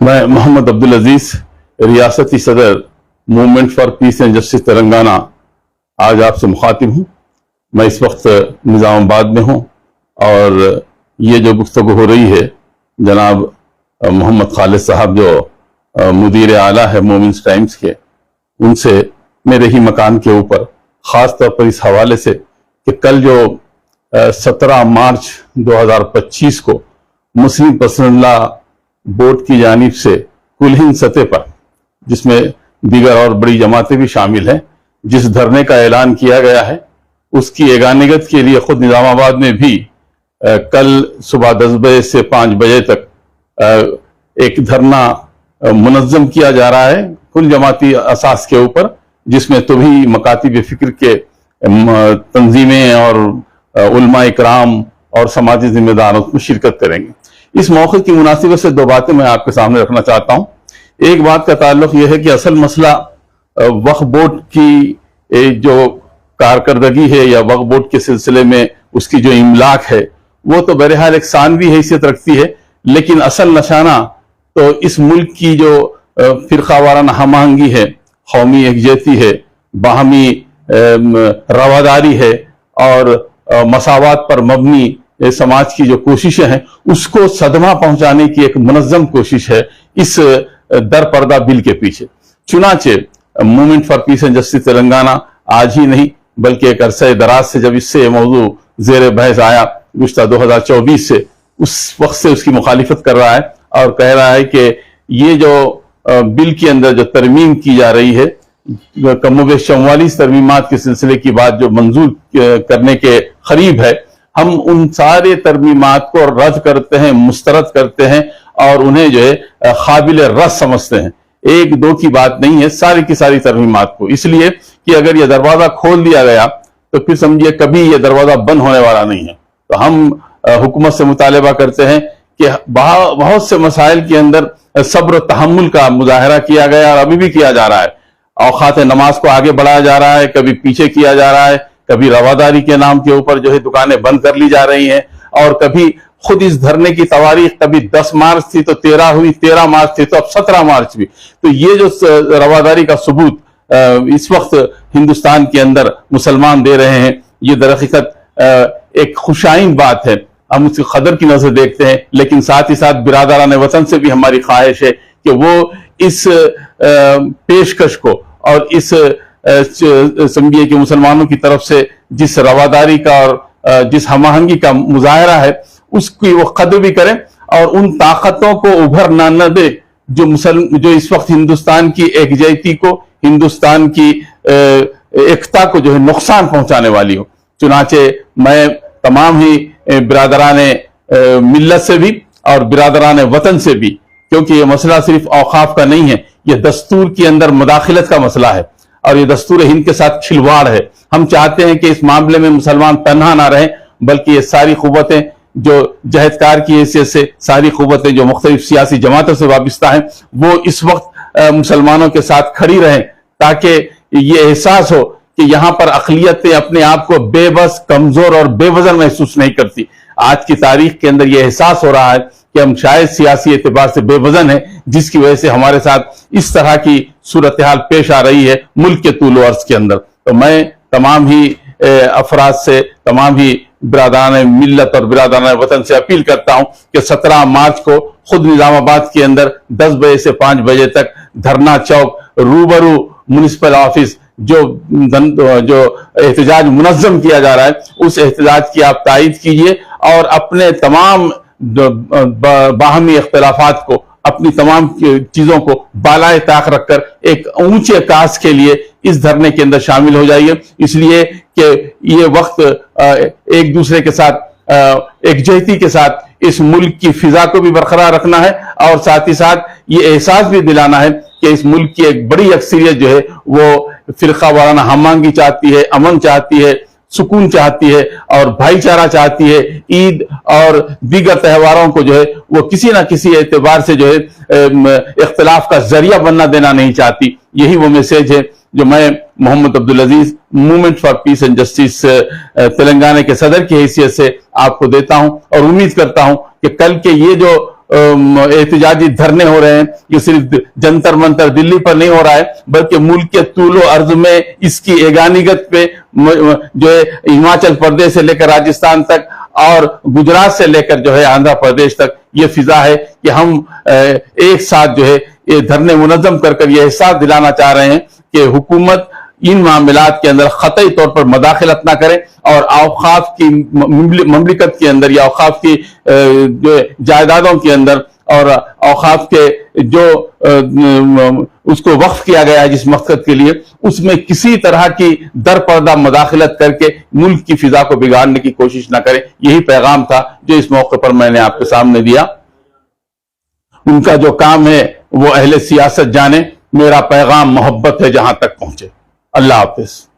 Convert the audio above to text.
मैं मोहम्मद अब्दुल अजीज, रियासती सदर movement for peace and justice Telangana आज आपसे मुखातिब हूँ। मैं इस वक्त निज़ामाबाद में हूँ और ये जो गुफ्तगू हो रही है जनाब मोहम्मद खालिद साहब जो मुदीर आला है मोमिन्स टाइम्स के, उनसे मेरे ही मकान के ऊपर ख़ास तौर पर इस हवाले से कि कल जो 17 मार्च 2025 को मुस्लिम पर्सनल लॉ बोर्ड की जानिब से कुल हिंद सतह पर, जिसमें दीगर और बड़ी जमातें भी शामिल हैं, जिस धरने का ऐलान किया गया है उसकी एगानिगत के लिए खुद निज़ामाबाद में भी कल सुबह 10 बजे से 5 बजे तक एक धरना मुनज़्ज़म किया जा रहा है कुल जमाती असास के ऊपर, जिसमें तो भी मकातिब फ़िक्र के तंजीमें और उलमा इकराम और समाजी जिम्मेदार उसमें शिरकत करेंगे। इस मौके की मुनासिबत से दो बातें मैं आपके सामने रखना चाहता हूँ। एक बात का ताल्लुक यह है कि असल मसला वक्फ बोर्ड की जो कारकर्दगी है या वक्फ बोर्ड के सिलसिले में उसकी जो इमलाक है वो तो बहरहाल एक सानवी हैसियत रखती है, लेकिन असल नशाना तो इस मुल्क की जो फिरका वाराना हमाहंगी है, कौमी यकजहती है, बाहमी रवादारी है और मसावात पर मबनी समाज की जो कोशिशें हैं उसको सदमा पहुंचाने की एक मुनज़्ज़म कोशिश है इस दर पर्दा बिल के पीछे। चुनाचे movement for peace and justice Telangana आज ही नहीं बल्कि एक अरसे दराज से जब इससे मौजू ज़ेर बहस आया गुज़श्ता 2024 से, उस वक्त से उसकी मुखालिफत कर रहा है और कह रहा है कि ये जो बिल के अंदर जो तरमीम की जा रही है, कमोबेश 44 तरमीमात के सिलसिले की बात जो मंजूर करने के करीब है, हम उन सारे तरमीमात को रद्द करते हैं, मुस्तरद करते हैं और उन्हें जो है काबिल रद्द समझते हैं। एक दो की बात नहीं है, सारी की सारी तरमीमात को, इसलिए कि अगर यह दरवाजा खोल दिया गया तो फिर समझिए कभी यह दरवाजा बंद होने वाला नहीं है। तो हम हुकूमत से मुतालिबा करते हैं कि बहुत से मसाइल के अंदर सब्र तहम्मुल का मुजाहरा किया गया और अभी भी किया जा रहा है। औकात नमाज को आगे बढ़ाया जा रहा है, कभी पीछे किया जा रहा है, कभी रवादारी के नाम के ऊपर जो है दुकानें बंद कर ली जा रही हैं और कभी खुद इस धरने की तारीख कभी 10 मार्च थी तो 13 हुई, 13 मार्च थी तो अब 17 मार्च भी। तो ये जो रवादारी का सबूत इस वक्त हिंदुस्तान के अंदर मुसलमान दे रहे हैं, ये दरहकीकत एक खुशाइन बात है। हम उसकी कदर की नजर देखते हैं, लेकिन साथ ही साथ बिरादरान वतन से भी हमारी ख्वाहिश है कि वो इस पेशकश को और इस समझिए कि मुसलमानों की तरफ से जिस रवादारी का और जिस हमाहंगी का मुजाहरा है उसकी वो कदर भी करें और उन ताकतों को उभर न दे जो इस वक्त हिंदुस्तान की एकजहती को, हिंदुस्तान की एकता को जो है नुकसान पहुंचाने वाली हो। चुनाचे मैं तमाम ही बिरादरान मिल्लत से भी और बिरादरान वतन से भी, क्योंकि ये मसला सिर्फ औकाफ का नहीं है, ये दस्तूर के अंदर मुदाखिलत का मसला है और ये दस्तूर हिंद के साथ खिलवाड़ है। हम चाहते हैं कि इस मामले में मुसलमान तन्हा ना रहें, बल्कि ये सारी कुव्वतें जो जहदकार की हैसियत से, सारी कुव्वतें जो मुख्तलिफ सियासी जमातों से वाबस्ता हैं, वो इस वक्त मुसलमानों के साथ खड़ी रहें ताकि ये एहसास हो कि यहाँ पर अक़लियतें अपने आप को बेबस, कमजोर और बेवजन महसूस नहीं करती। आज की तारीख के अंदर ये एहसास हो रहा है कि हम शायद सियासी एतबार से बेवजन है, जिसकी वजह से हमारे साथ इस तरह की सूरत हाल पेश आ रही है मुल्क के तूल अर्ज के अंदर। तो मैं तमाम ही अफराद से, तमाम ही बिरादरान मिल्लत और बिरादरान वतन से अपील करता हूं कि 17 मार्च को खुद निजामाबाद के अंदर 10 बजे से 5 बजे तक धरना चौक रूबरू म्युनिसिपल ऑफिस जो एहतजाज मुनज़्ज़म किया जा रहा है, उस एहतजाज की आप तायीद कीजिए और अपने तमाम बाहमी इख्तिलाफात को, अपनी तमाम चीजों को बालाए ताक रखकर एक ऊंचे कास के लिए इस धरने के अंदर शामिल हो जाइए, इसलिए कि ये वक्त एक दूसरे के साथ, एकजहती के साथ इस मुल्क की फिजा को भी बरकरार रखना है और साथ ही साथ ये एहसास भी दिलाना है कि इस मुल्क की एक बड़ी अक्सरियत जो है वो फिरका वाराना हमाहंगी चाहती है, अमन चाहती है, सुकून चाहती है और भाईचारा चाहती है। ईद और दीगर त्योहारों को जो है वो किसी ना किसी एतबार से जो है इख्तिलाफ का जरिया बनना देना नहीं चाहती। यही वो मैसेज है जो मैं Mohammed Abdul Aziz movement for peace and justice Telangana के सदर की हैसियत से आपको देता हूं और उम्मीद करता हूं कि कल के ये जो احتجاجی دھرنے ہو رہے ہیں، یہ صرف جنتر منتر دلی پر نہیں ہو رہا ہے، بلکہ ملک کے طول و عرض میں اس کی ایگانیگت پہ جو ہے ہماچل پردیش سے لے کر راجستھان تک اور گجرات سے لے کر جو ہے آندھرا پردیش تک یہ فضا ہے کہ ہم ایک ساتھ جو ہے یہ دھرنے منظم کر یہ احساس دلانا چاہ رہے ہیں کہ حکومت ان معاملات کے اندر قطعی طور پر مداخلت نہ کرے اور اوقاف کی مملکت کے اندر یا اوقاف کی جو جائیدادوں کے اندر اور اوقاف کے جو اس کو وقف کیا گیا ہے جس مقصد کے لیے، اس میں کسی طرح کی در پردہ مداخلت کر کے ملک کی فضا کو بگاڑنے کی کوشش نہ کرے۔ یہی پیغام تھا جو اس موقع پر میں نے آپ کے سامنے دیا۔ ان کا جو کام ہے وہ اہل سیاست جانے، میرا پیغام محبت ہے جہاں تک پہنچے۔ اللہ حافظ۔